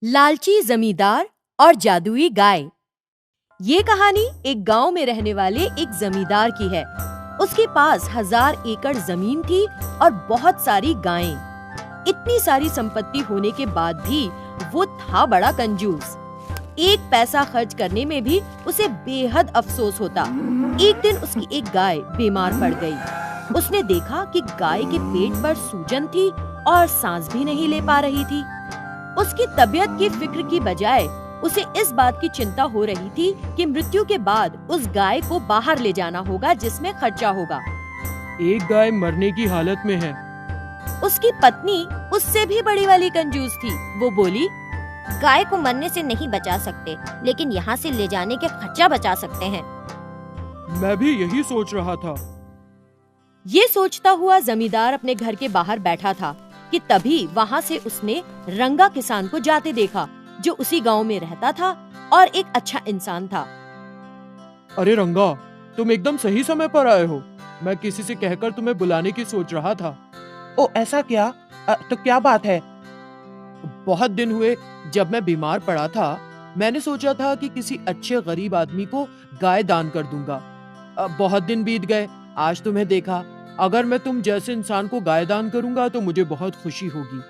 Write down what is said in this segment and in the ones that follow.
लालची जमींदार और जादुई गाय। ये कहानी एक गांव में रहने वाले एक जमींदार की है। उसके पास 1000 एकड़ जमीन थी और बहुत सारी गायें। इतनी सारी संपत्ति होने के बाद भी वो था बड़ा कंजूस। एक पैसा खर्च करने में भी उसे बेहद अफसोस होता। एक दिन उसकी एक गाय बीमार पड़ गई। उसने देखा कि गाय के पेट पर सूजन थी और सांस भी नहीं ले पा रही थी। उसकी तबीयत की फिक्र की बजाय उसे इस बात की चिंता हो रही थी कि मृत्यु के बाद उस गाय को बाहर ले जाना होगा जिसमें खर्चा होगा। एक गाय मरने की हालत में है। उसकी पत्नी उससे भी बड़ी वाली कंजूस थी। वो बोली, गाय को मरने से नहीं बचा सकते, लेकिन यहाँ से ले जाने के खर्चा बचा सकते हैं। मैं भी यही सोच रहा था। ये सोचता हुआ जमींदार अपने घर के बाहर बैठा था कि तभी वहाँ से उसने रंगा किसान को जाते देखा, जो उसी गांव में रहता था और एक अच्छा इंसान था। अरे रंगा, तुम एकदम सही समय पर आए हो। मैं किसी से कहकर तुम्हें बुलाने की सोच रहा था। ओ ऐसा क्या? तो क्या बात है? बहुत दिन हुए जब मैं बीमार पड़ा था। मैंने सोचा था कि किसी अच्छे गरीब आदमी को गाय दान कर दूंगा। बहुत दिन बीत गए, आज तुम्हें देखा। अगर मैं तुम जैसे इंसान को गाय दान करूंगा तो मुझे बहुत खुशी होगी।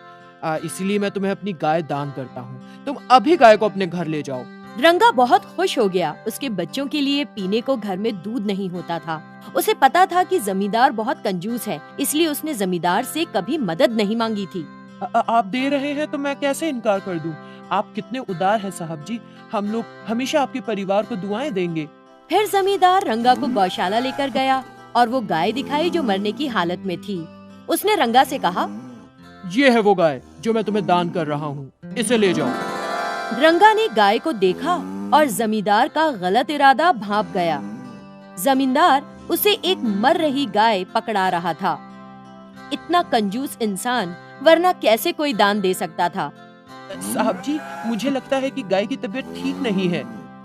इसलिए मैं तुम्हें अपनी गाय दान करता हूँ। तुम अभी गाय को अपने घर ले जाओ। रंगा बहुत खुश हो गया। उसके बच्चों के लिए पीने को घर में दूध नहीं होता था। उसे पता था कि जमींदार बहुत कंजूस है, इसलिए उसने जमींदार से कभी मदद नहीं मांगी थी। आप दे रहे हैं तो मैं कैसे इनकार कर दूं? आप कितने उदार हैं साहब जी। हम लोग हमेशा आपके परिवार को दुआएं देंगे। फिर जमींदार रंगा को गौशाला लेकर गया और वो गाय दिखाई जो मरने की हालत में थी। उसने रंगा से कहा, ये है वो गाय जो मैं तुम्हें दान कर रहा हूँ, इसे ले जाओ। रंगा ने गाय को देखा और जमींदार का गलत इरादा भांप गया। जमींदार उसे एक मर रही गाय पकड़ा रहा था। इतना कंजूस इंसान वरना कैसे कोई दान दे सकता था? साहब जी, मुझे लगता है कि गाय की तबीयत ठीक नहीं है।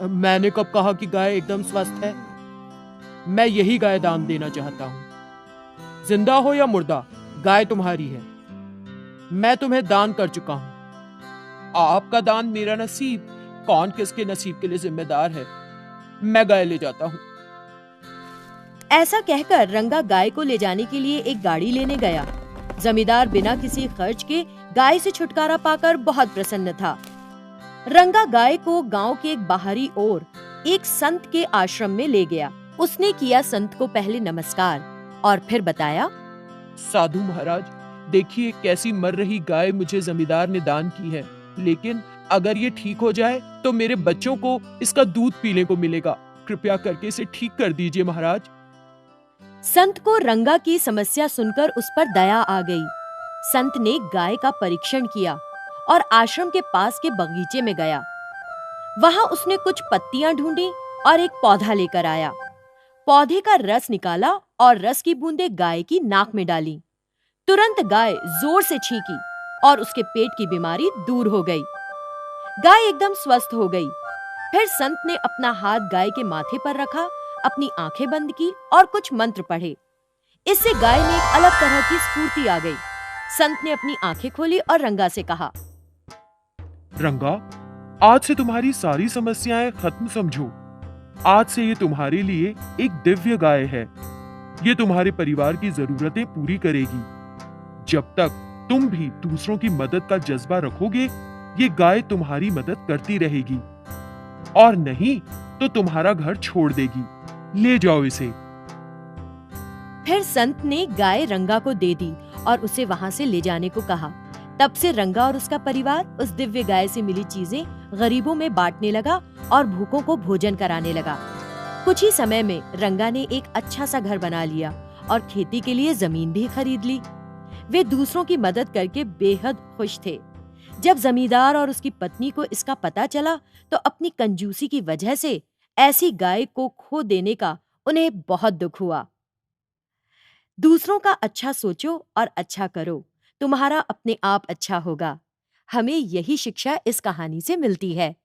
मैंने कब कहा कि गाय एकदम स्वस्थ है? मैं यही गाय दान देना चाहता हूँ। जिंदा हो या मुर्दा, गाय तुम्हारी है। मैं तुम्हें दान कर चुका हूँ। आपका दान मेरा नसीब, कौन किसके नसीब के लिए जिम्मेदार है। मैं गाय ले जाता हूँ। ऐसा कहकर रंगा गाय को ले जाने के लिए एक गाड़ी लेने गया। जमींदार बिना किसी खर्च के गाय से छुटकारा पाकर बहुत प्रसन्न था। रंगा गाय को गांव के एक बाहरी ओर एक संत के आश्रम में ले गया। उसने किया संत को पहले नमस्कार और फिर बताया, साधु महाराज, देखिए कैसी मर रही गाय मुझे जमींदार ने दान की है, लेकिन अगर ये ठीक हो जाए तो मेरे बच्चों को इसका दूध पीने को मिलेगा। कृपया करके इसे ठीक कर दीजिए महाराज। संत को रंगा की समस्या सुनकर उस पर दया आ गई। संत ने गाय का परीक्षण किया और आश्रम के पास के बगीचे में गया। वहां उसने कुछ पत्तियां ढूंढी और एक पौधा लेकर आया। पौधे का रस निकाला और रस की बूंदें गाय की नाक में डाली। तुरंत गाय जोर से छींकी और उसके पेट की बीमारी दूर हो गई। गाय एकदम स्वस्थ हो गई। फिर संत ने अपना हाथ गाय के माथे पर रखा, अपनी आंखें बंद की और कुछ मंत्र पढ़े। इससे गाय में एक अलग तरह की स्फूर्ति आ गई। संत ने अपनी आंखें खोली और रंगा से कहा, रंगा, आज से तुम्हारी सारी समस्याएं खत्म समझो। आज से ये तुम्हारे लिए एक दिव्य गाय है। ये तुम्हारे परिवार की जरूरतें पूरी करेगी। जब तक तुम भी दूसरों की मदद का जज्बा रखोगे, ये गाय तुम्हारी मदद करती रहेगी, और नहीं तो तुम्हारा घर छोड़ देगी। ले जाओ इसे। फिर संत ने गाय रंगा को दे दी और उसे वहां से ले जाने को कहा। तब से रंगा और उसका परिवार उस दिव्य गाय से मिली चीजें गरीबों में बांटने लगा और भूखों को भोजन कराने लगा। कुछ ही समय में रंगा ने एक अच्छा सा घर बना लिया और खेती के लिए जमीन भी खरीद ली। वे दूसरों की मदद करके बेहद खुश थे। जब जमींदार और उसकी पत्नी को इसका पता चला तो अपनी कंजूसी की वजह से ऐसी गाय को खो देने का उन्हें बहुत दुख हुआ। दूसरों का अच्छा सोचो और अच्छा करो, तुम्हारा अपने आप अच्छा होगा। हमें यही शिक्षा इस कहानी से मिलती है।